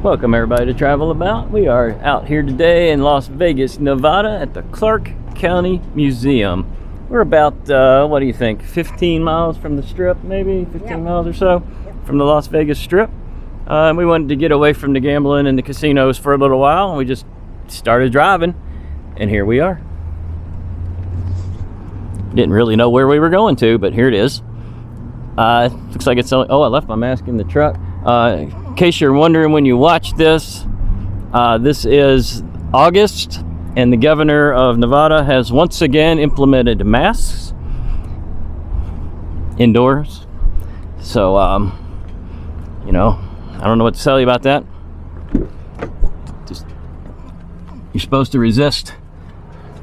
Welcome everybody to Travel About. We are out here today in Las Vegas, Nevada at the Clark County Museum. We're about, what do you think, 15 miles from the Strip, maybe? 15 miles or so from the Las Vegas Strip. We wanted to get away from the gambling and the casinos for a little while, and we just started driving, and here we are. Didn't really know where we were going to, but here it is. Looks like it's only, oh, I left my mask in the truck. In case you're wondering when you watch this, this is August, and the governor of Nevada has once again implemented masks indoors. So, you know, I don't know what to tell you about that. Just, you're supposed to resist,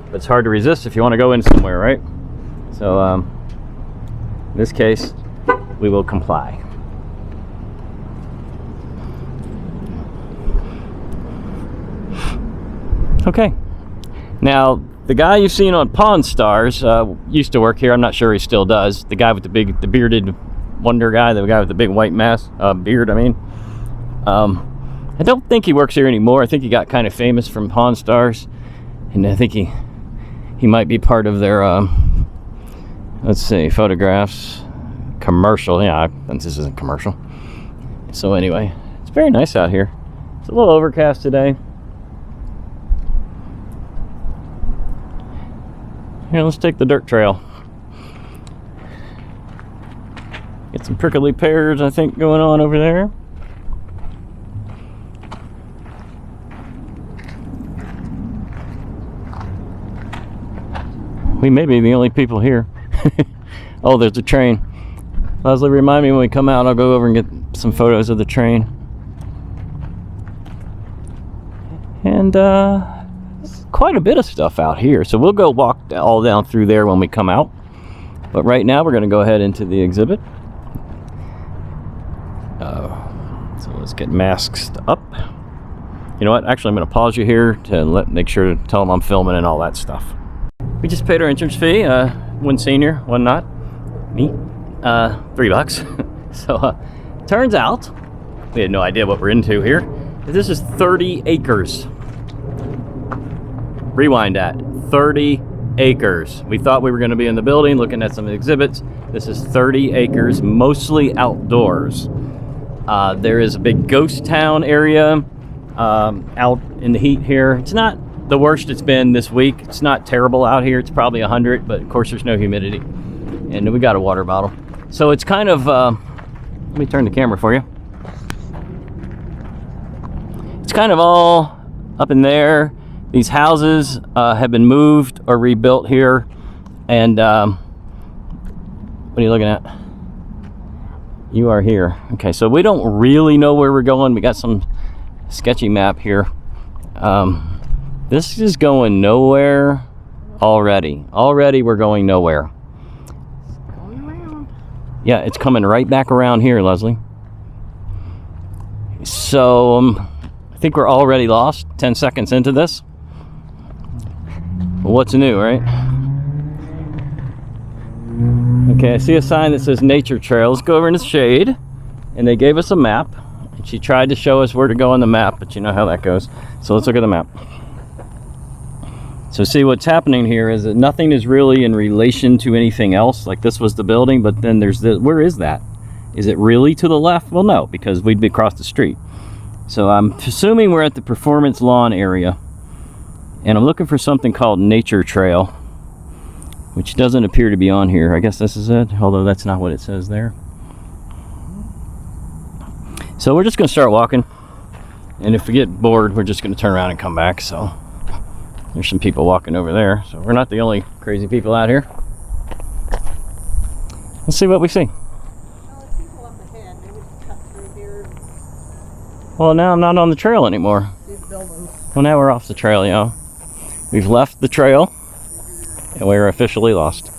but it's hard to resist if you want to go in somewhere, right? So, in this case, we will comply. Okay, now the guy you've seen on Pawn Stars used to work here. I'm not sure he still does. The guy with the bearded wonder guy, the guy with the big white mask, beard, I mean. I don't think he works here anymore. I think he got kind of famous from Pawn Stars, and I think he might be part of their, let's see, photographs, commercial. Yeah, this isn't commercial. So anyway, it's very nice out here. It's a little overcast today. Here, let's take the dirt trail. Get some prickly pears, I think, going on over there. We may be the only people here. Oh, there's a train. Leslie, remind me when we come out, I'll go over and get some photos of the train. And, quite a bit of stuff out here, so we'll go walk all down through there when we come out, but right now we're going to go ahead into the exhibit. So let's get masks up. You know what, actually I'm going to pause you here to make sure to tell them I'm filming and all that stuff. We just paid our entrance fee, one senior, one not, me, $3. So turns out we had no idea what we're into here. This is 30 acres. Rewind that, 30 acres. We thought we were going to be in the building looking at some exhibits. This is 30 acres, mostly outdoors. There is a big ghost town area out in the heat here. It's not the worst it's been this week. It's not terrible out here. It's probably 100, but of course there's no humidity. And we got a water bottle. So it's kind of, let me turn the camera for you. It's kind of all up in there. These houses have been moved or rebuilt here, and what are you looking at? You are here. Okay, so we don't really know where we're going. We got some sketchy map here. This is going nowhere already. Already we're going nowhere. Yeah, it's coming right back around here, Leslie. So I think we're already lost 10 seconds into this. What's new, right? Okay, I see a sign that says nature trail. Let's go over in the shade. And they gave us a map. And she tried to show us where to go on the map, but you know how that goes. So let's look at the map. So see, what's happening here is that nothing is really in relation to anything else. Like this was the building, but then there's this. Where is that? Is it really to the left? Well, no, because we'd be across the street. So I'm assuming we're at the performance lawn area. And I'm looking for something called Nature Trail, which doesn't appear to be on here. I guess this is it, although that's not what it says there. So we're just going to start walking. And if we get bored, we're just going to turn around and come back. So there's some people walking over there. So we're not the only crazy people out here. Let's see what we see. People up ahead, they would cut through here. Well, now I'm not on the trail anymore. Well, now we're off the trail, you know. We've left the trail, and we're officially lost.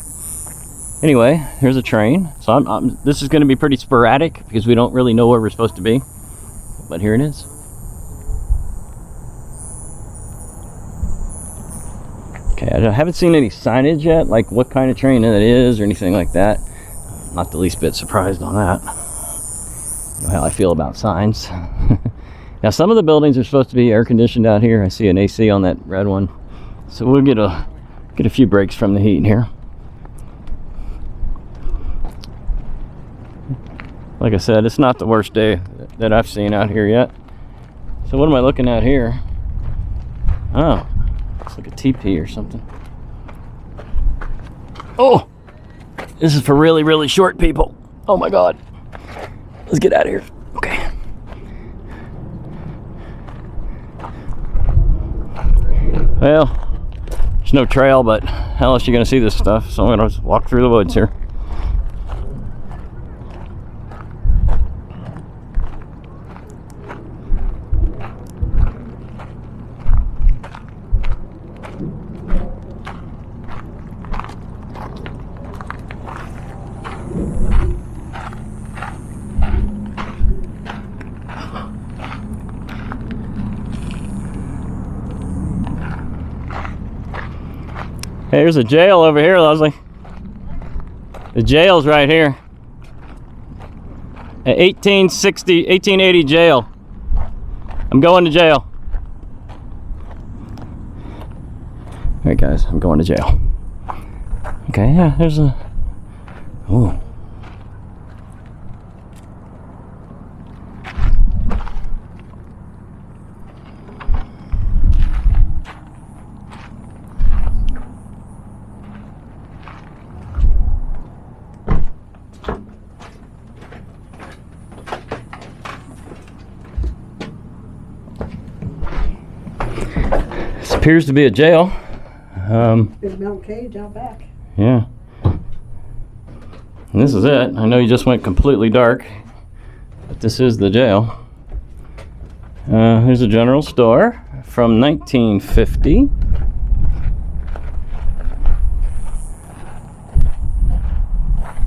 Anyway, here's a train. So this is going to be pretty sporadic because we don't really know where we're supposed to be. But here it is. Okay, I haven't seen any signage yet, like what kind of train it is or anything like that. Not the least bit surprised on that. You know how I feel about signs. Now some of the buildings are supposed to be air conditioned out here. I see an AC on that red one, so we'll get a few breaks from the heat here. Like I said, it's not the worst day that I've seen out here yet. So what am I looking at here? Oh, it's like a teepee or something. Oh, this is for really, really short people. Oh my God. Let's get out of here. Okay. Well, there's no trail, but how else are you gonna see this stuff? So I'm gonna just walk through the woods here. Hey, there's a jail over here, Leslie. The jail's right here. An 1880 jail. I'm going to jail. All right, guys, I'm going to jail. Okay, yeah, there's a... Ooh. Appears to be a jail. Big metal cage out back. Yeah. And this is it. I know you just went completely dark, but this is the jail. Here's a general store from 1950.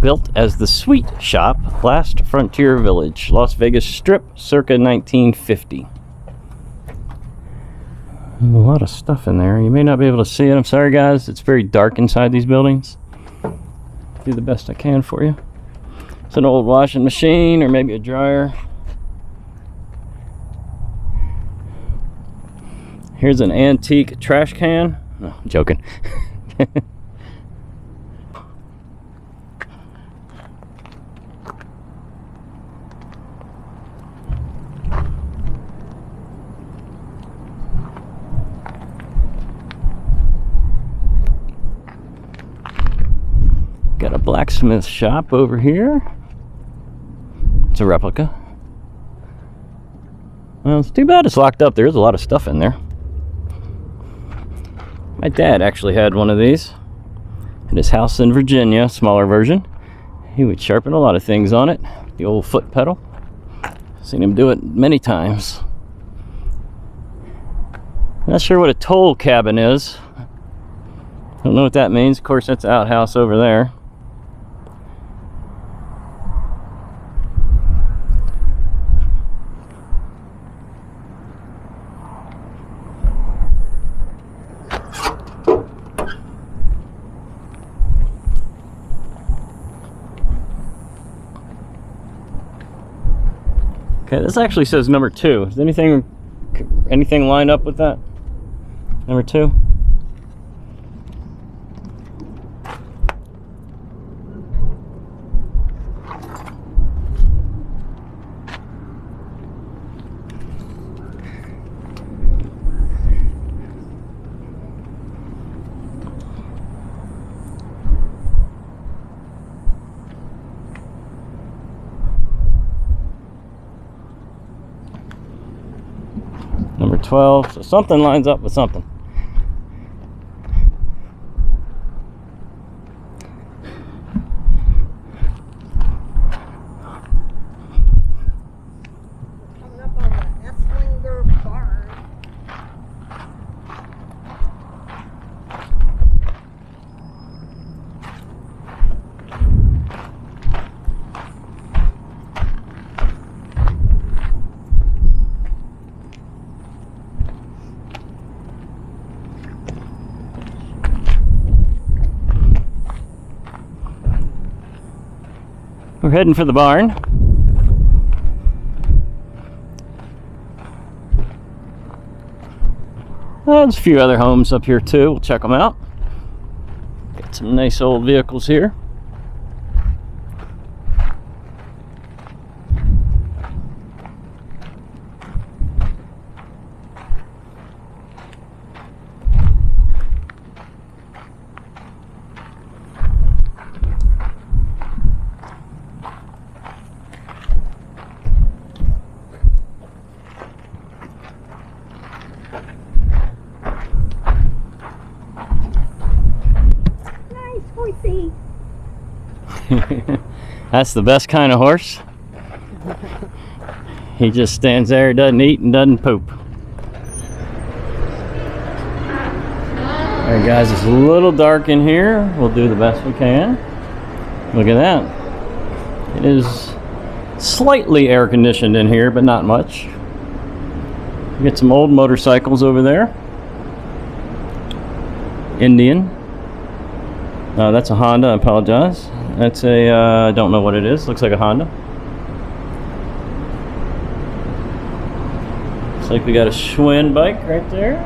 Built as the Sweet Shop, Last Frontier Village, Las Vegas Strip, circa 1950. There's a lot of stuff in there. You may not be able to see it. I'm sorry, guys. It's very dark inside these buildings. Do the best I can for you. It's an old washing machine or maybe a dryer. Here's an antique trash can. No, I'm joking. Got a blacksmith shop over here. It's a replica. Well, it's too bad it's locked up. There's a lot of stuff in there. My dad actually had one of these at his house in Virginia, smaller version. He would sharpen a lot of things on it. The old foot pedal. Seen him do it many times. Not sure what a toll cabin is. Don't know what that means. Of course, that's an outhouse over there. Okay, this actually says number 2. Is anything lined up with that? Number 2? Number 12, so something lines up with something. Coming up on the 𝐒𝐻𝐵𝐵 barn. We're heading for the barn. There's a few other homes up here too. We'll check them out. Got some nice old vehicles here. Horsey. That's the best kind of horse. He just stands there, doesn't eat and doesn't poop. Alright guys, it's a little dark in here. We'll do the best we can. Look at that. It is slightly air conditioned in here, but not much. We get some old motorcycles over there. Indian. That's a Honda, I apologize. That's a, I don't know what it is. Looks like a Honda. Looks like we got a Schwinn bike right there.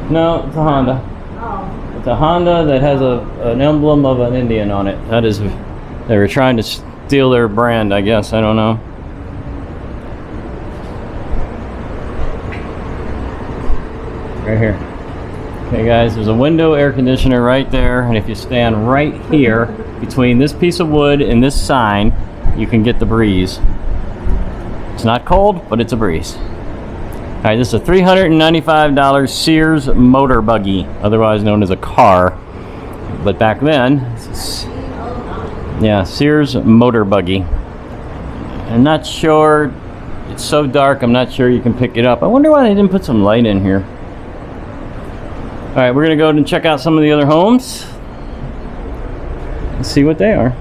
No, it's a Honda. Oh. It's a Honda that has an emblem of an Indian on it. That is, they were trying to steal their brand, I guess. I don't know. Right here. Okay guys, there's a window air conditioner right there, and if you stand right here between this piece of wood and this sign, you can get the breeze. It's not cold, but it's a breeze. Alright, this is a $395 Sears motor buggy, otherwise known as a car. But back then, yeah, Sears motor buggy. I'm not sure, it's so dark, I'm not sure you can pick it up. I wonder why they didn't put some light in here. Alright, we're going to go and check out some of the other homes and see what they are.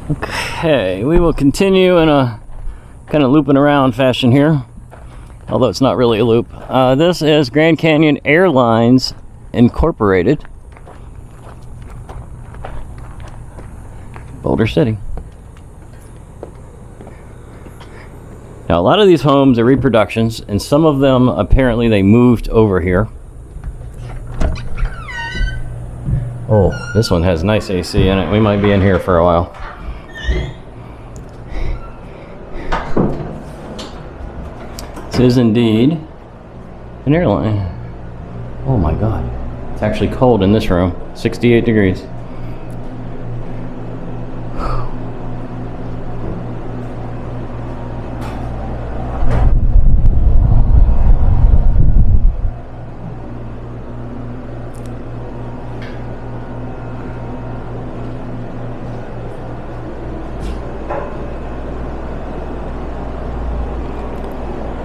Okay, we will continue in a kind of looping around fashion here, although it's not really a loop. This is Grand Canyon Airlines Incorporated, Boulder City. Now, a lot of these homes are reproductions, and some of them apparently they moved over here. Oh, this one has nice AC in it. We might be in here for a while. This is indeed an airline. Oh my God, it's actually cold in this room. 68 degrees.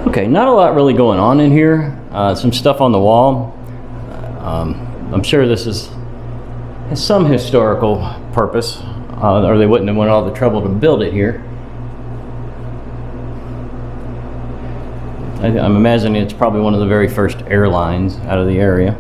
Okay, not a lot really going on in here. Some stuff on the wall. I'm sure this has some historical purpose, or they wouldn't have went all the trouble to build it here. I'm imagining it's probably one of the very first airlines out of the area.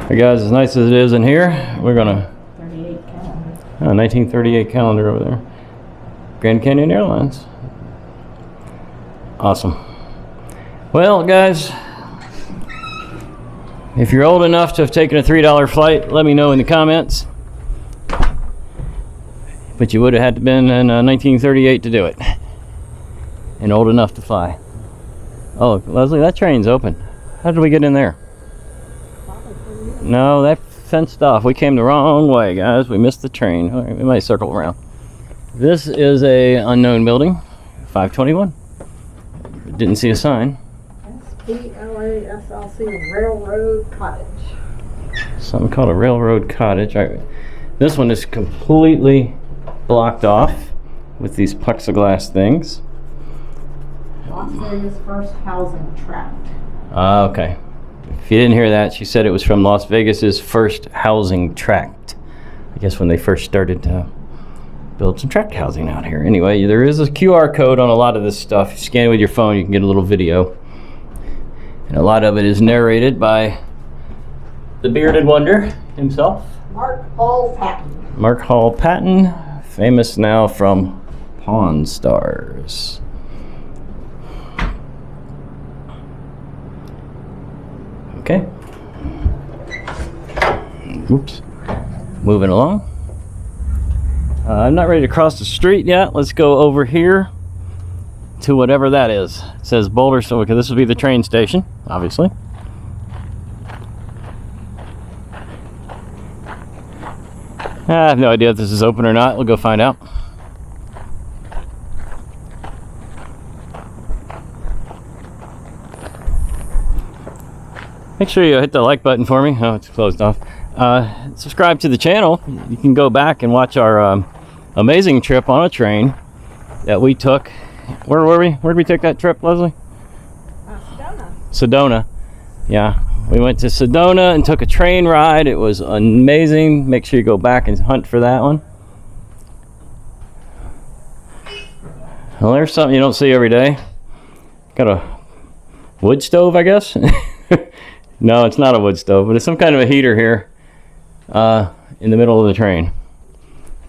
Hey guys, as nice as it is in here, we're gonna 38 calendar. 1938 calendar over there. Grand Canyon Airlines. Awesome. Well, guys, if you're old enough to have taken a $3 flight, let me know in the comments. But you would have had to been in 1938 to do it, and old enough to fly. Oh, Leslie, that train's open. How did we get in there? No, that fenced off. We came the wrong way, guys. We missed the train. All right, we might circle around. This is a unknown building, 521. Didn't see a sign. SPLASLC Railroad Cottage. Something called a railroad cottage. All right. This one is completely blocked off with these plexiglass things. Las Vegas first housing tract. Okay. If you didn't hear that, she said it was from Las Vegas's first housing tract. I guess when they first started build some tract housing out here. Anyway, there is a QR code on a lot of this stuff. You scan it with your phone, you can get a little video. And a lot of it is narrated by the bearded wonder himself. Mark Hall Patton. Mark Hall Patton, famous now from Pawn Stars. Okay. Oops. Moving along. I'm not ready to cross the street yet. Let's go over here to whatever that is. It says Boulder, so okay, this will be the train station, obviously. I have no idea if this is open or not. We'll go find out. Make sure you hit the like button for me. Oh, it's closed off. Subscribe to the channel. You can go back and watch our amazing trip on a train that we took. Where were we? Where did we take that trip, Leslie? Sedona. Sedona. Yeah, we went to Sedona and took a train ride. It was amazing. Make sure you go back and hunt for that one. Well, there's something you don't see every day. Got a wood stove, I guess. No, it's not a wood stove, but it's some kind of a heater here in the middle of the train.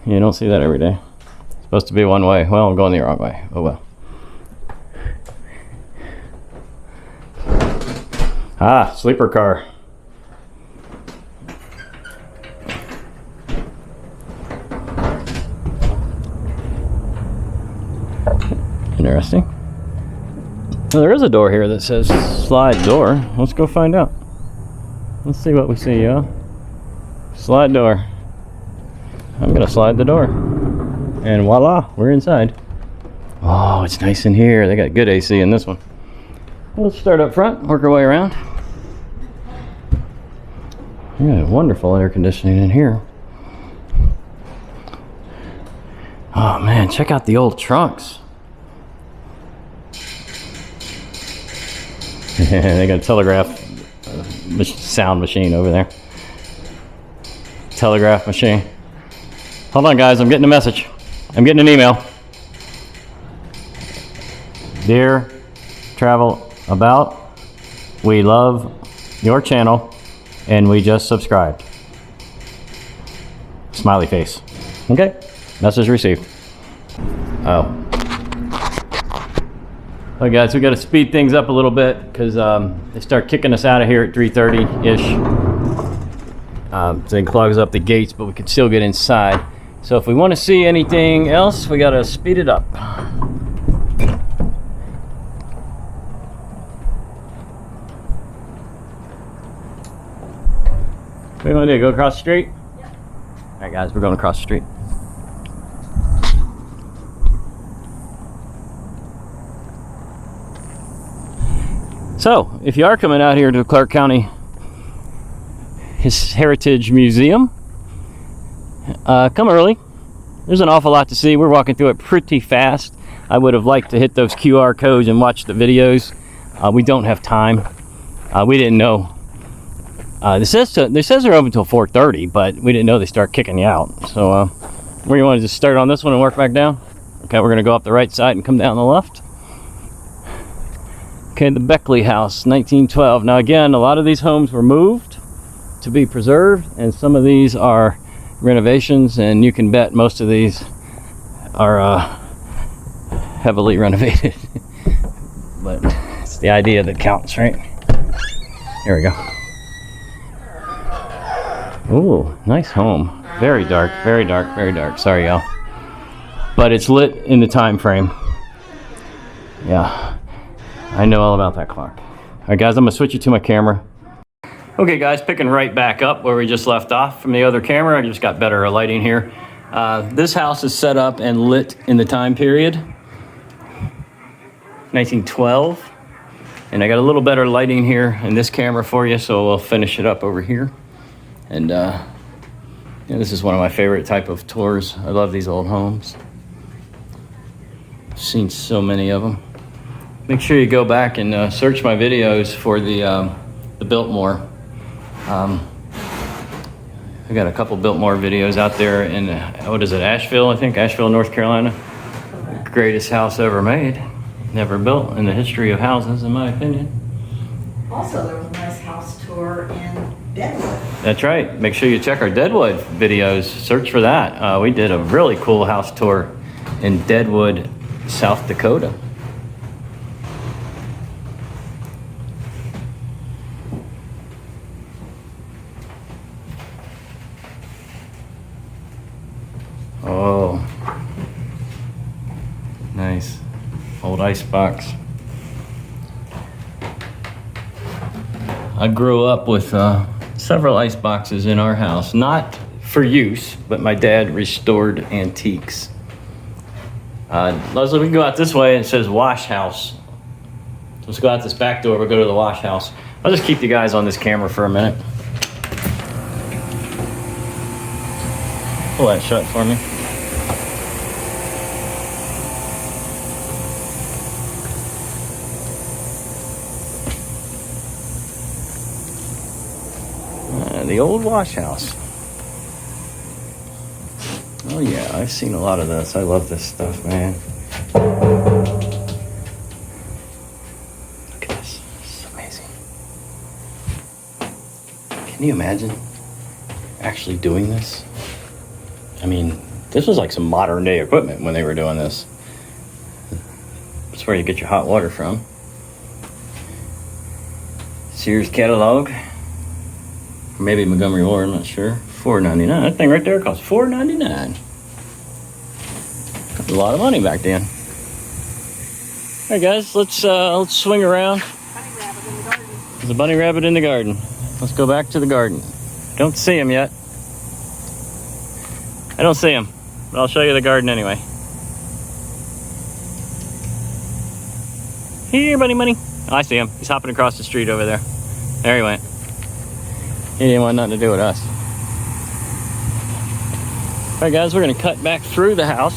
You don't see that every day. It's supposed to be one way. Well, I'm going the wrong way. Oh well. Ah, sleeper car. Interesting. Well, there is a door here that says slide door. Let's go find out. Let's see what we see, y'all. Slide door. I'm gonna slide the door. And voila, we're inside. Oh, it's nice in here. They got good AC in this one. Let's start up front, work our way around. Yeah, wonderful air conditioning in here. Oh man, check out the old trunks. They got a telegraph sound machine over there. Telegraph machine. Hold on guys, I'm getting a message. I'm getting an email. Dear Travel About, we love your channel and we just subscribed. Smiley face. Okay, message received. Oh. All right guys, we got to speed things up a little bit because they start kicking us out of here at 3:30-ish. So it clogs up the gates, but we can still get inside. So if we want to see anything else, we got to speed it up. What do you want to do? Go across the street? Yeah. All right guys, we're going across the street. So, if you are coming out here to Clark County Heritage Museum, come early. There's an awful lot to see. We're walking through it pretty fast. I would have liked to hit those QR codes and watch the videos. We don't have time. We didn't know. This says they're open until 4:30, but we didn't know they start kicking you out. So, where you want to just start on this one and work back down? Okay, we're going to go up the right side and come down the left. Okay, the 𝐒𝐿ey House, 1912. Now again, a lot of these homes were moved to be preserved, and some of these are renovations, and you can bet most of these are heavily renovated. But it's the idea that counts, right? Here we go. Ooh, nice home. Very dark, very dark, very dark. Sorry, y'all. But it's lit in the time frame. Yeah. I know all about that clock. All right, guys, I'm gonna switch you to my camera. Okay, guys, picking right back up where we just left off from the other camera. I just got better lighting here. This house is set up and lit in the time period, 1912. And I got a little better lighting here in this camera for you, so we'll finish it up over here. And yeah, this is one of my favorite type of tours. I love these old homes. I've seen so many of them. Make sure you go back and search my videos for the Biltmore. We got a couple Biltmore videos out there in, what is it, Asheville, I think, Asheville, North Carolina. Greatest house ever made, never built in the history of houses, in my opinion. Also, there was a nice house tour in Deadwood. That's right. Make sure you check our Deadwood videos. Search for that. We did a really cool house tour in Deadwood, South Dakota. Oh, nice. Old ice box. I grew up with several ice boxes in our house, not for use, but my dad restored antiques. Leslie, we can go out this way and it says wash house. Let's go out this back door, we'll go to the wash house. I'll just keep you guys on this camera for a minute. Pull that shut for me. The old wash house. Oh yeah, I've seen a lot of this. I love this stuff, man. Look at this. This is amazing. Can you imagine actually doing this? I mean, this was like some modern day equipment when they were doing this. That's where you get your hot water from. Sears catalog. Maybe Montgomery Ward, I'm not sure. $4.99. That thing right there cost $4.99. A lot of money back then. All right, guys, let's swing around. Bunny rabbit in the garden. There's a bunny rabbit in the garden. Let's go back to the garden. Don't see him yet. I don't see him, but I'll show you the garden anyway. Here, bunny, bunny. Oh, I see him. He's hopping across the street over there. There he went. He didn't want nothing to do with us. All right, guys, we're gonna cut back through the house,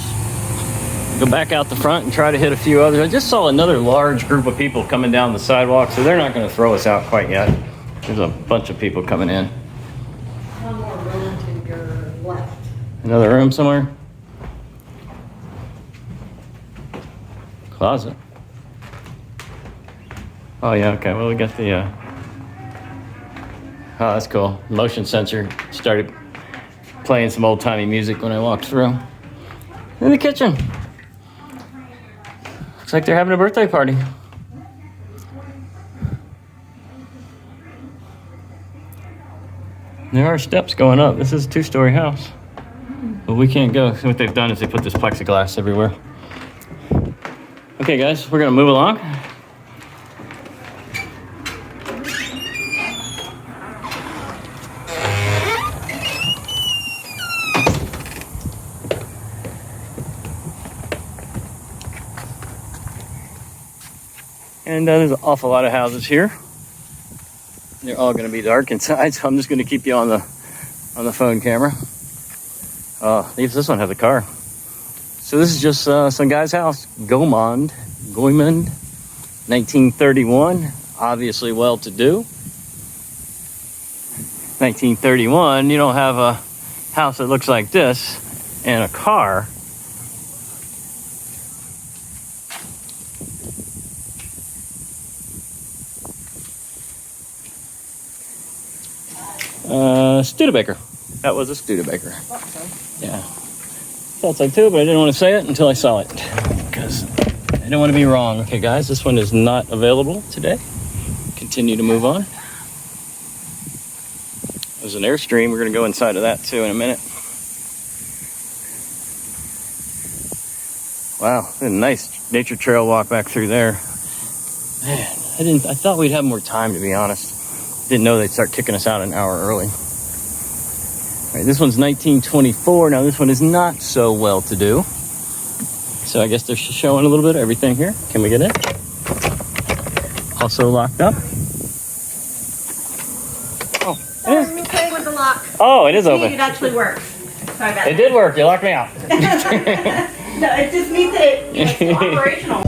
go back out the front and try to hit a few others. I just saw another large group of people coming down the sidewalk, so they're not gonna throw us out quite yet. There's a bunch of people coming in. One more room to your left. Another room somewhere? Closet. Oh yeah, okay, well we got the, oh, that's cool. Motion sensor started playing some old-timey music when I walked through. In the kitchen. Looks like they're having a birthday party. There are steps going up. This is a 2-story house. But we can't go. So what they've done is they put this plexiglass everywhere. Okay, guys, we're gonna move along. And there's an awful lot of houses here. They're all going to be dark inside, so I'm just going to keep you on the phone camera. This one has a car. So this is just some guy's house, Gomond, 1931. Obviously well-to-do. 1931, you don't have a house that looks like this and a car. Studebaker. That was a Studebaker. Yeah. Thought so too, but I didn't want to say it until I saw it because I didn't want to be wrong. Okay, guys, this one is not available today. Continue to move on. There's an Airstream. We're going to go inside of that too in a minute. Wow, a nice nature trail walk back through there. Man, I thought we'd have more time, to be honest. Didn't know they'd start kicking us out an hour early. All right, this one's 1924. Now this one is not so well-to-do. So I guess they're showing a little bit of everything here. Can we get in? Also locked up. Oh, Let me play with the lock. Oh, it is open. It actually works. Sorry about It did work. You locked me out. No, it just means that it's operational.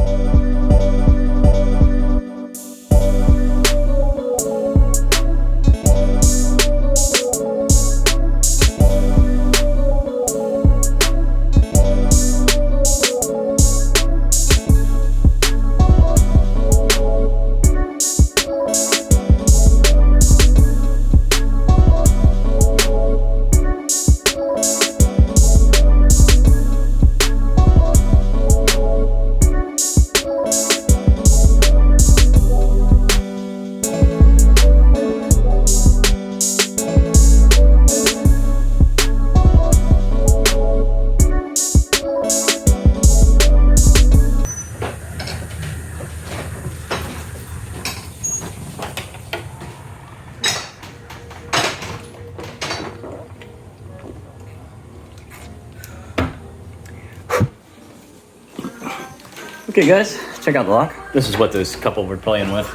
Okay guys, check out the lock. This is what this couple were playing with.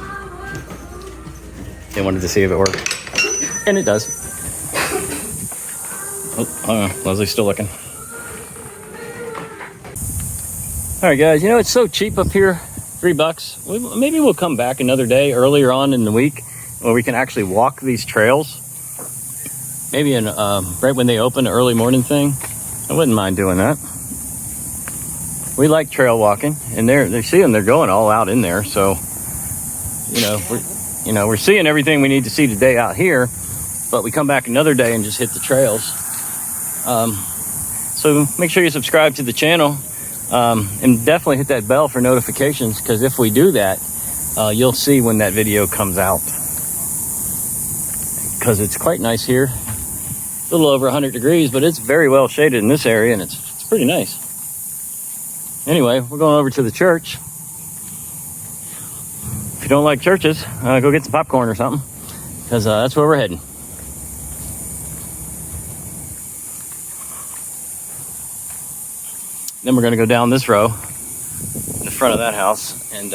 They wanted to see if it worked. And it does. Oh, hold on. Leslie's still looking. Alright guys, you know it's so cheap up here. $3. Maybe we'll come back another day earlier on in the week where we can actually walk these trails. Maybe in right when they open, an early morning thing. I wouldn't mind doing that. We like trail walking, and they see them. They're going all out in there. So, we're seeing everything we need to see today out here. But we come back another day and just hit the trails. So make sure you subscribe to the channel, and definitely hit that bell for notifications. Because if we do that, you'll see when that video comes out. Because it's quite nice here. A little over 100 degrees, but it's very well shaded in this area, and it's pretty nice. Anyway, we're going over to the church. If you don't like churches, go get some popcorn or something, because that's where we're heading. Then we're going to go down this row in the front of that house and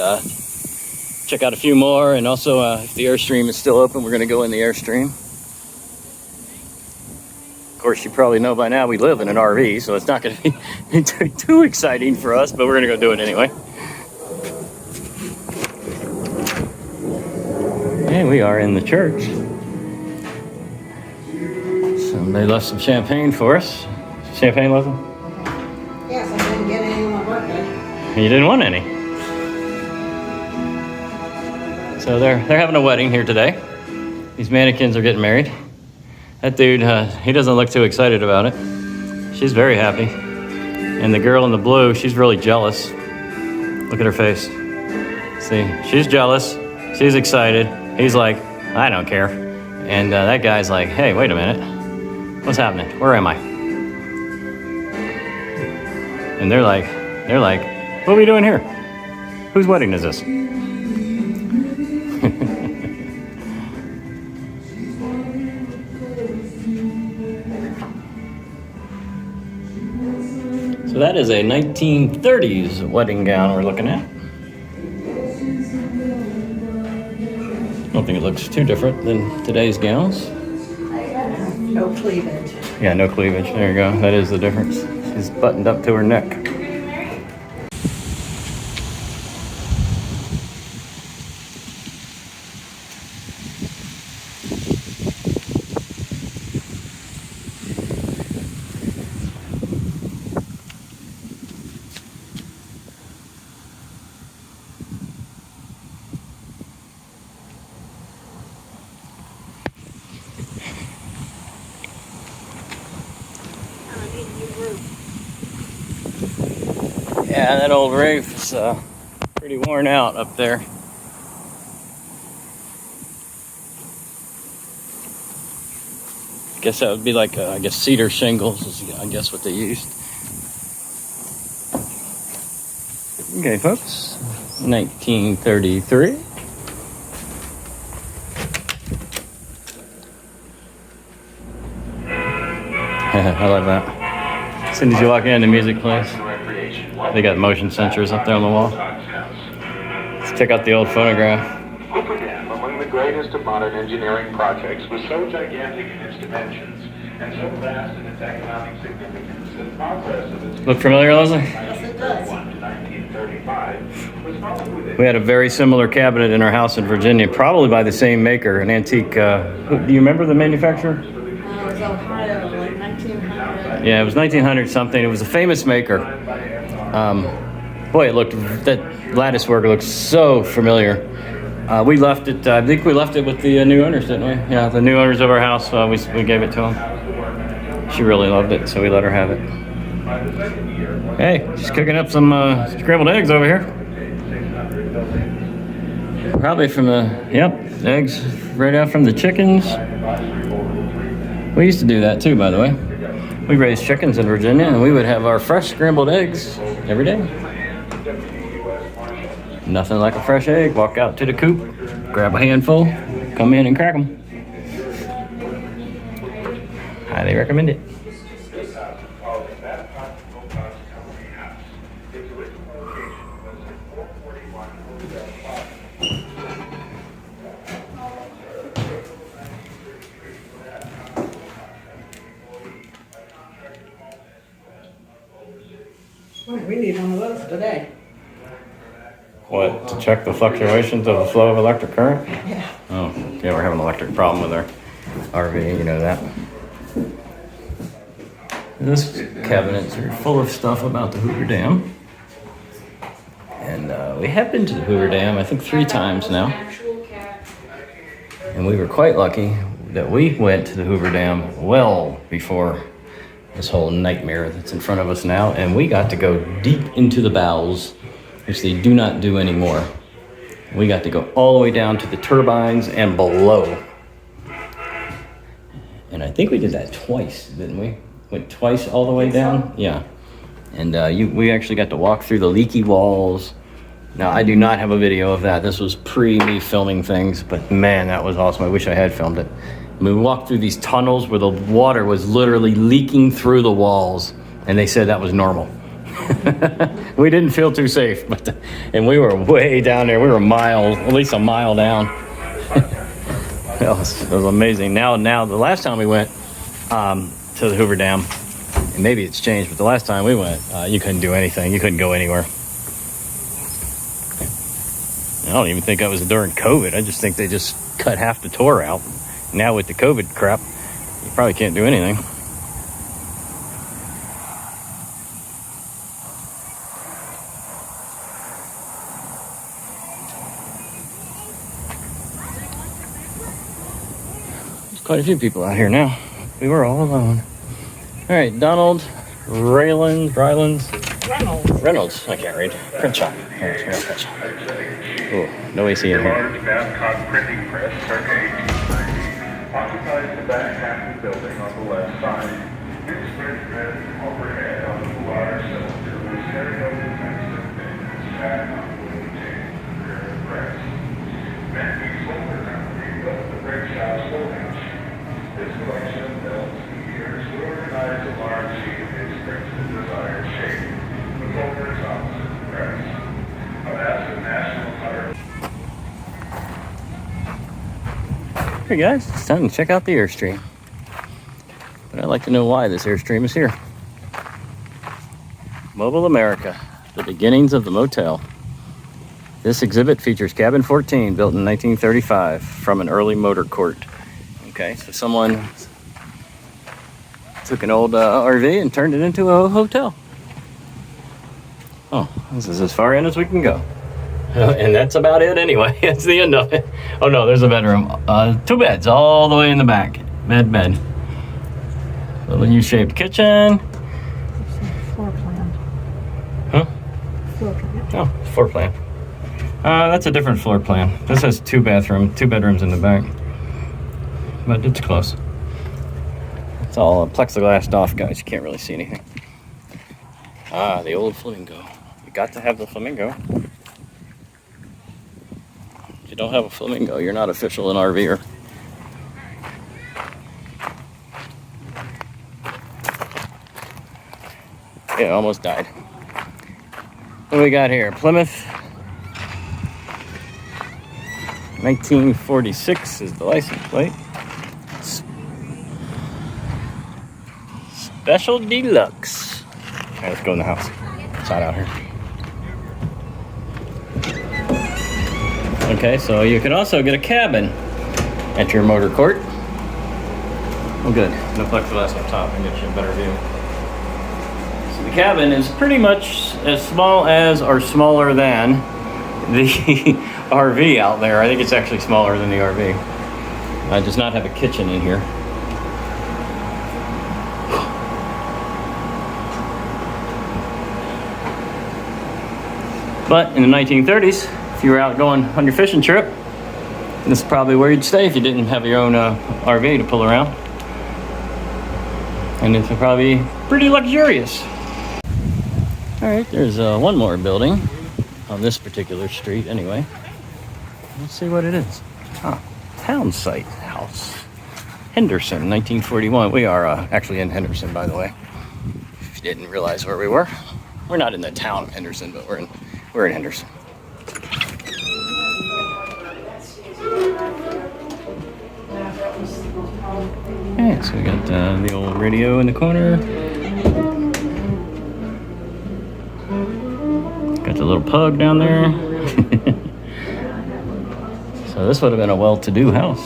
check out a few more. And also, if the Airstream is still open, we're going to go in the Airstream. Of course, you probably know by now we live in an RV, so it's not going to be too exciting for us, but we're going to go do it anyway. And we are in the church. Somebody left some champagne for us. Champagne, Leslie? Yes, I didn't get any on my birthday. You didn't want any. So they're having a wedding here today. These mannequins are getting married. That dude, he doesn't look too excited about it. She's very happy. And the girl in the blue, she's really jealous. Look at her face. See, she's jealous. She's excited. He's like, I don't care. And that guy's like, hey, wait a minute. What's happening? Where am I? And they're like, what are we doing here? Whose wedding is this? So that is a 1930s wedding gown we're looking at. I don't think it looks too different than today's gowns. No cleavage. Yeah, no cleavage. There you go. That is the difference. She's buttoned up to her neck. Yeah, that old roof is pretty worn out up there. I guess that would be like, cedar shingles is, I guess, what they used. Okay, folks, 1933. I love that. As soon as you walk in, the music plays. They got motion sensors up there on the wall. Let's check out the old phonograph. Hooper Dam, among the greatest of modern engineering projects, was so gigantic in its dimensions and so vast in its economic significance that progress of its Look familiar, Leslie? Yes, it does. 1935 was followed with We had a very similar cabinet in our house in Virginia, probably by the same maker, an antique. Do you remember the manufacturer? It was Ohio, like 1900. Yeah, it was 1900 something. It was a famous maker. Boy, that lattice work looks so familiar. We left it, I think we left it with the new owners, didn't we? Yeah, the new owners of our house, we gave it to them. She really loved it, so we let her have it. Hey, she's cooking up some scrambled eggs over here. Probably from eggs right out from the chickens. We used to do that too, by the way. We raised chickens in Virginia, and we would have our fresh scrambled eggs every day. Nothing like a fresh egg. Walk out to the coop, grab a handful, come in and crack them. Highly recommend it. Boy, we need one of those today. What, to check the fluctuations of the flow of electric current? Yeah. Oh, yeah, we're having an electric problem with our RV, you know that. This cabinets are full of stuff about the Hoover Dam. And we have been to the Hoover Dam, I think 3 times now. And we were quite lucky that we went to the Hoover Dam well before this whole nightmare that's in front of us now. And we got to go deep into the bowels, which they do not do anymore. We got to go all the way down to the turbines and below. And I think we did that twice, didn't we? Went twice all the way down? Yeah. And we actually got to walk through the leaky walls. Now, I do not have a video of that. This was pre me filming things, but man, that was awesome. I wish I had filmed it. I mean, we walked through these tunnels where the water was literally leaking through the walls, and they said that was normal. We didn't feel too safe, and we were way down there. We were at least a mile down. It was amazing. Now, the last time we went to the Hoover Dam, and maybe it's changed, but the last time we went, you couldn't do anything. You couldn't go anywhere. I don't even think that was during COVID. I just think they just cut half the tour out. Now with the COVID crap, you probably can't do anything. There's quite a few people out here now. We were all alone. All right, Donald Reynolds. I can't read. Print shop. Here, print shop. Oh, no AC in here. Large Babcock printing press, circa 1890, occupies the back half of the building on the left side. Its thread overhead on the large cylinder was carried over the fence and sat on the wooden table in the rear of the press. Matthew's Boulder Company built the print shop's house. This collection of belts and gears would organize a large sheet of its prints in desired shape. The folders opposite the press. A massive national cutter. Hey guys, it's time to check out the Airstream. But I'd like to know why this Airstream is here. Mobile America, the beginnings of the motel. This exhibit features cabin 14, built in 1935 from an early motor court. Okay, so someone took an old RV and turned it into a hotel. Oh, this is as far in as we can go. And that's about it anyway. That's the end of it. Oh no, there's a bedroom. 2 beds all the way in the back. Bed. Little U-shaped kitchen. Floor plan. Huh? Floor plan. Oh, floor plan. That's a different floor plan. This has 2 bedrooms in the back. But it's close. It's all plexiglassed off, guys. You can't really see anything. Ah, the old flamingo. You got to have the flamingo. If you don't have a flamingo, you're not official an RVer. Yeah, almost died. What do we got here? Plymouth. 1946 is the license plate. Special Deluxe. All right, let's go in the house. It's hot out here. Okay, so you can also get a cabin at your motor court. Oh, good. No plexiglass up top. I get you a better view. So the cabin is pretty much as small as or smaller than the RV out there. I think it's actually smaller than the RV. It does not have a kitchen in here. But in the 1930s, if you were out going on your fishing trip, this is probably where you'd stay if you didn't have your own RV to pull around. And it's probably pretty luxurious. All right, there's one more building on this particular street anyway. Let's see what it is. Town site house. Henderson, 1941. We are actually in Henderson, by the way. If you didn't realize where we were. We're not in the town of Henderson, but we're in Henderson. Alright, so we got the old radio in the corner. Got the little pug down there. So this would have been a well-to-do house.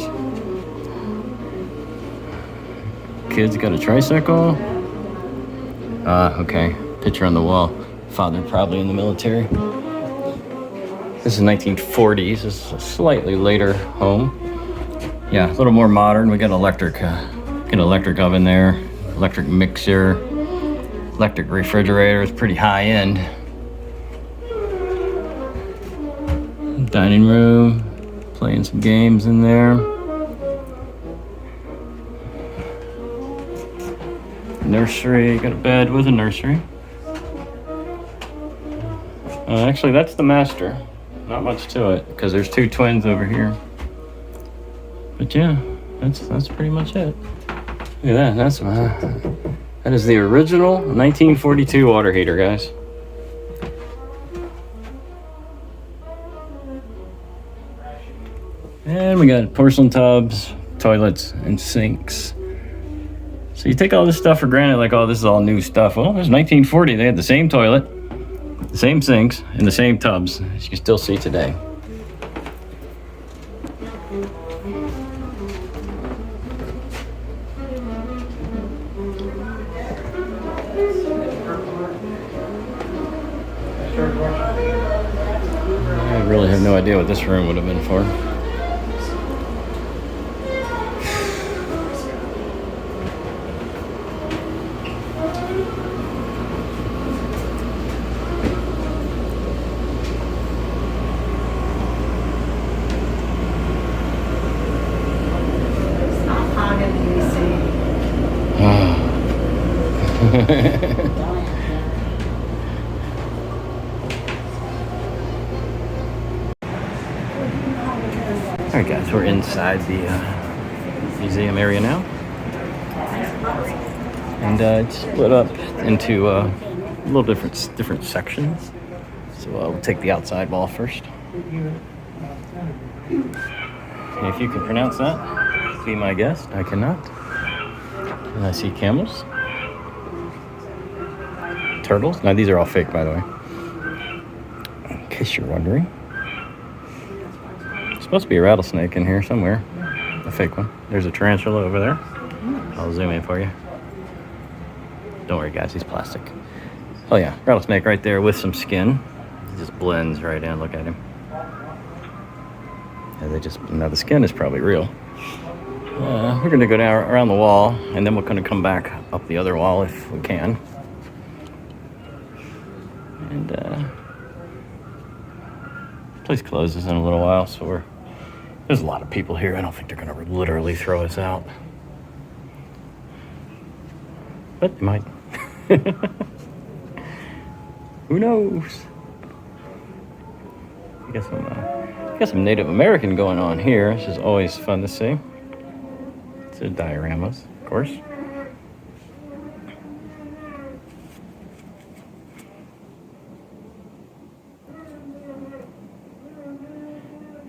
Kids got a tricycle. Okay. Picture on the wall. Father probably in the military. This is 1940s. This is a slightly later home. Yeah, a little more modern. We got electric. Get an electric oven there. Electric mixer. Electric refrigerator. It's pretty high end. Dining room. Playing some games in there. Nursery. Got a bed with a nursery. Actually, that's the master. Not much to it because there's two twins over here. But yeah, that's pretty much it. Look at that. That is the original 1942 water heater, guys. And we got porcelain tubs, toilets, and sinks. So you take all this stuff for granted, like, oh, this is all new stuff. Well, there's 1940. They had the same toilet, the same sinks, and the same tubs, as you can still see today. I really have no idea what this room would have been for. Alright guys, we're inside the museum area now. And it's split up into little different sections. So we'll take the outside wall first. And if you can pronounce that, be my guest. I cannot. And I see camels. Turtles. Now these are all fake, by the way. In case you're wondering. There's supposed to be a rattlesnake in here somewhere. A fake one. There's a tarantula over there. I'll zoom in for you. Don't worry guys, he's plastic. Oh yeah, rattlesnake right there with some skin. It just blends right in, look at him. Yeah, now the skin is probably real. We're gonna go down around the wall and then we're gonna come back up the other wall if we can. And place closes in a little while, so there's a lot of people here. I don't think they're gonna literally throw us out, but they might. Who knows? We got some Native American going on here, which is always fun to see. It's the dioramas, of course.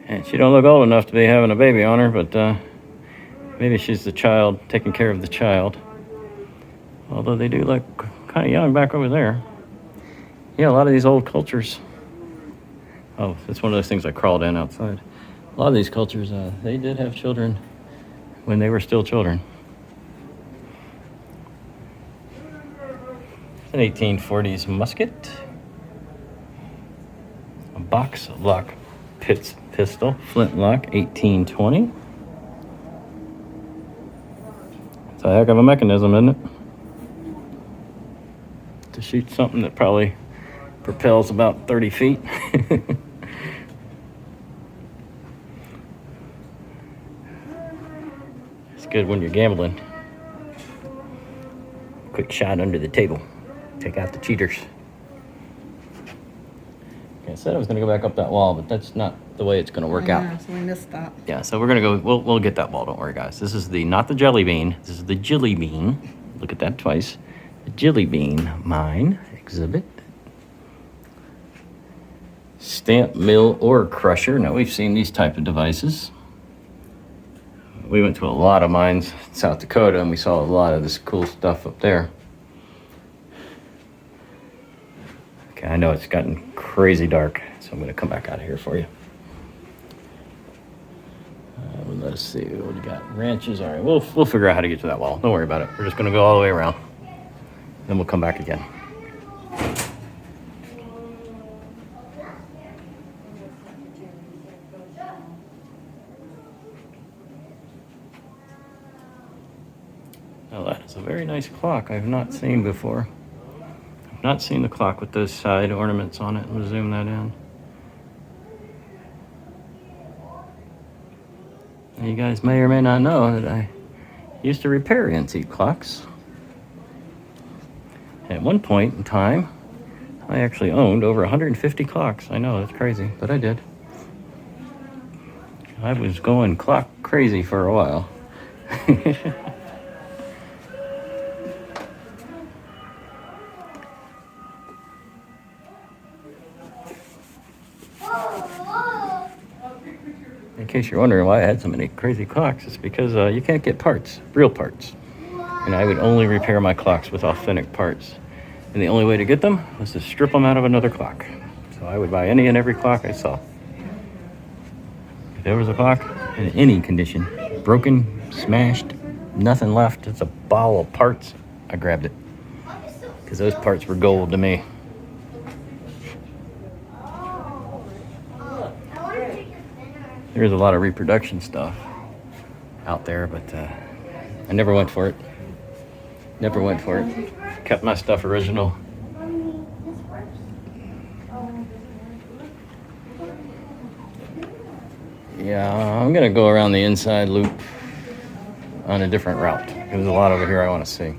And she don't look old enough to be having a baby on her, but maybe she's the child, taking care of the child. Although they do look kind of young back over there. Yeah, a lot of these old cultures. Oh, it's one of those things I crawled in outside. A lot of these cultures, they did have children when they were still children. It's an 1840s musket. A box lock pistol, flintlock, 1820. It's a heck of a mechanism, isn't it? To shoot something that probably propels about 30 feet. It's good when you're gambling. Quick shot under the table. Take out the cheaters. Okay, I said I was going to go back up that wall, but that's not the way it's going to work out. So we missed that. Yeah, so we're going to go, we'll get that wall, don't worry guys. This is not the jelly bean, this is the Jilly Bean. Look at that twice. The Jilly Bean mine exhibit. Stamp mill ore crusher. Now we've seen these type of devices. We went to a lot of mines in South Dakota and we saw a lot of this cool stuff up there. Okay, I know it's gotten crazy dark, so I'm gonna come back out of here for you. Let's see what we got. Ranches. All right, we'll figure out how to get to that wall. Don't worry about it. We're just gonna go all the way around. Then we'll come back again. Now that is a very nice clock I've not seen before. I've not seen the clock with those side ornaments on it. We'll zoom that in. You guys may or may not know that I used to repair antique clocks. At one point in time, I actually owned over 150 clocks. I know, that's crazy, but I did. I was going clock crazy for a while. In case you're wondering why I had so many crazy clocks, it's because you can't get parts, real parts. And I would only repair my clocks with authentic parts. And the only way to get them was to strip them out of another clock. So I would buy any and every clock I saw. If there was a clock in any condition, broken, smashed, nothing left, it's a ball of parts, I grabbed it. Because those parts were gold to me. There's a lot of reproduction stuff out there, but I never went for it. Never went for it. Kept my stuff original. Yeah, I'm gonna go around the inside loop on a different route. There's a lot over here I want to see.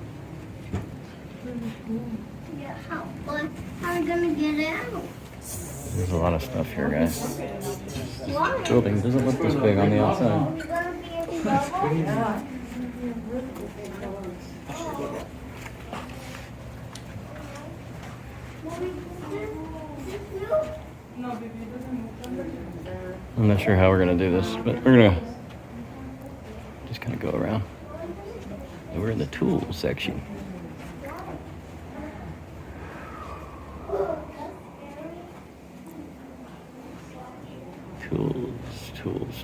Yeah, how are we gonna get out? There's a lot of stuff here, guys. This building doesn't look this big on the outside. I'm not sure how we're gonna do this, but we're gonna just kind of go around. We're in the tools section.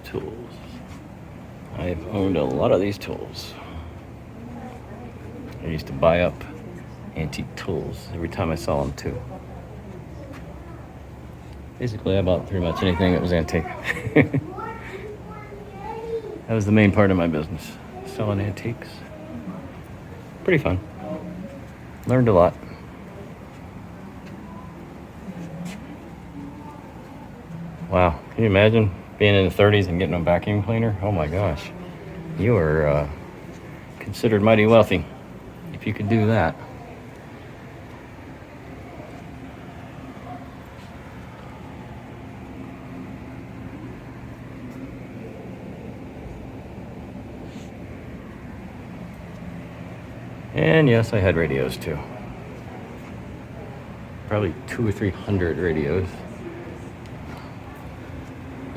Tools. I've owned a lot of these tools. I used to buy up antique tools every time I saw them too. Basically, I bought pretty much anything that was antique. That was the main part of my business, selling antiques. Pretty fun. Learned a lot. Wow, can you imagine being in the 30s and getting a vacuum cleaner? Oh my gosh. You were considered mighty wealthy if you could do that. And yes, I had radios too. Probably 200 or 300 radios.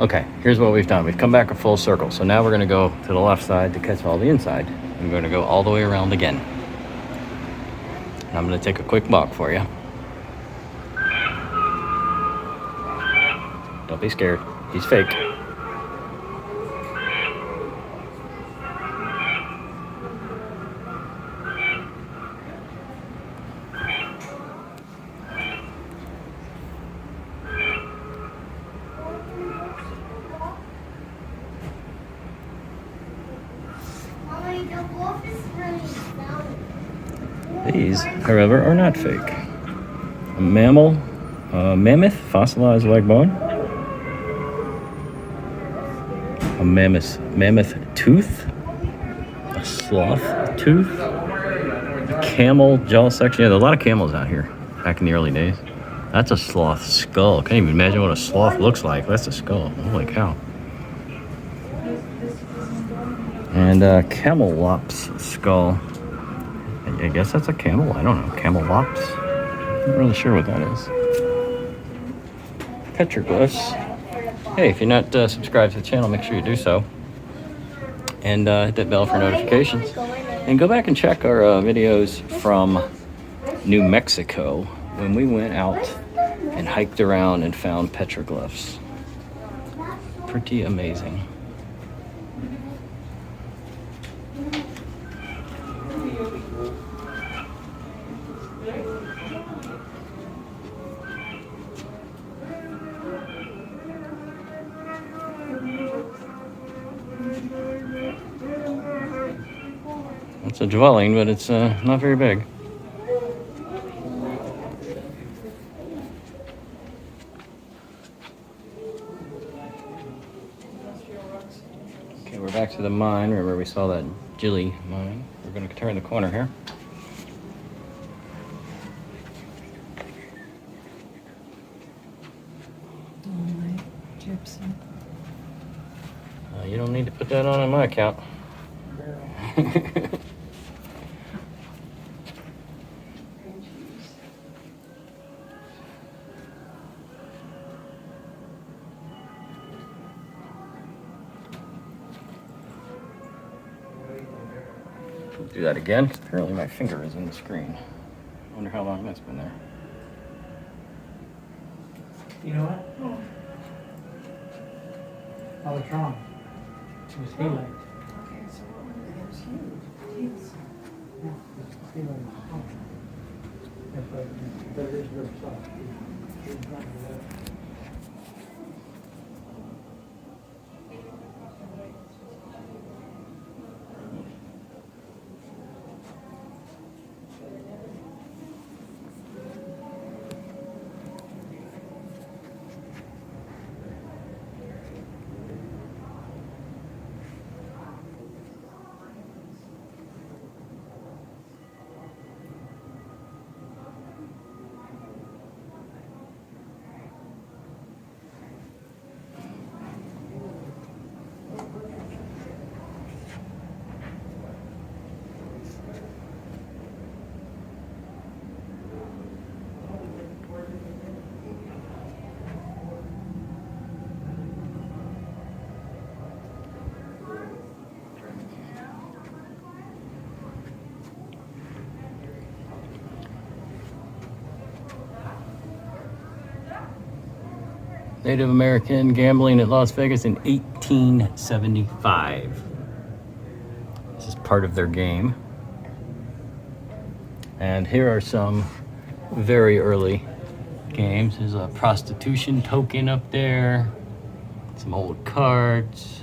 Okay, here's what we've done. We've come back a full circle. So now we're going to go to the left side to catch all the inside. I'm going to go all the way around again. And I'm going to take a quick walk for you. Don't be scared. He's fake. These, however, are not fake. A mammoth fossilized leg bone. A mammoth tooth. A sloth tooth. A camel jaw section. Yeah, there's a lot of camels out here back in the early days. That's a sloth skull. Can't even imagine what a sloth looks like. That's a skull. Holy cow. And camelops skull. I guess that's a camel. I don't know. Camelops. I'm not really sure what that is. Petroglyphs. Hey, if you're not subscribed to the channel, make sure you do so. And hit that bell for notifications. And go back and check our videos from New Mexico when we went out and hiked around and found petroglyphs. Pretty amazing. It's a dwelling, but it's not very big. Okay, we're back to the mine. Remember we saw that Gilly mine. We're going to turn the corner here. Gypsum. You don't need to put that on my account. Do that again. Apparently my finger is in the screen. I wonder how long that's been there. You know what? Oh, what's wrong? It was daylight. Okay, so what was it? It was huge. Yeah, it was daylight. Oh. But it is very soft. It's not really that. Native American gambling at Las Vegas in 1875. This is part of their game. And here are some very early games. There's a prostitution token up there. Some old cards.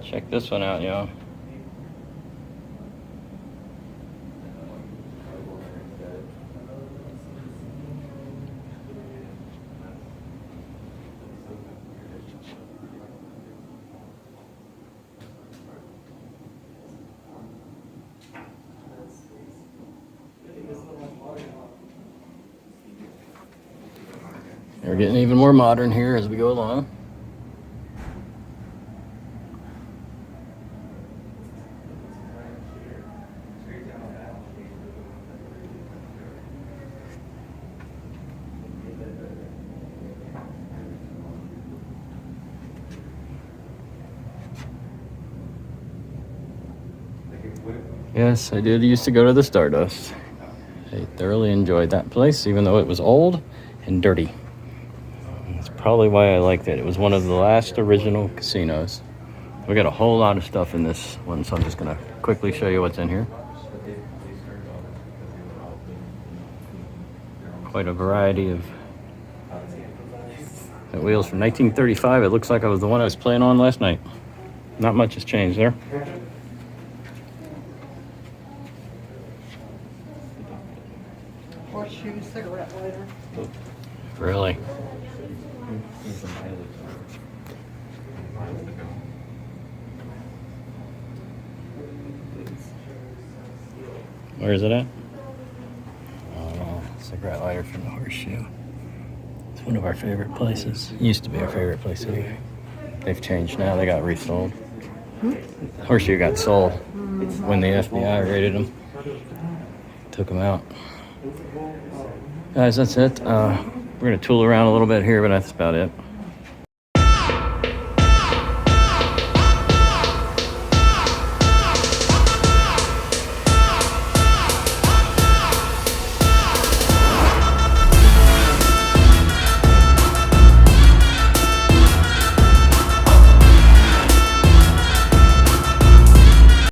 Check this one out, y'all. We're getting even more modern here as we go along. Yes, I did used to go to the Stardust. I thoroughly enjoyed that place, even though it was old and dirty. That's probably why I liked it. It was one of the last original casinos. We got a whole lot of stuff in this one, so I'm just gonna quickly show you what's in here. Quite a variety of wheels from 1935. It looks like I was the one I was playing on last night. Not much has changed there. Horseshoe cigarette lighter. Really? Where is it at? Oh, cigarette lighter from the Horseshoe. It's one of our favorite places. It used to be our favorite place anyway. They've changed now. They got resold. Horseshoe got sold when the FBI raided them. Took them out. Guys, that's it. We're going to tool around a little bit here, but that's about it.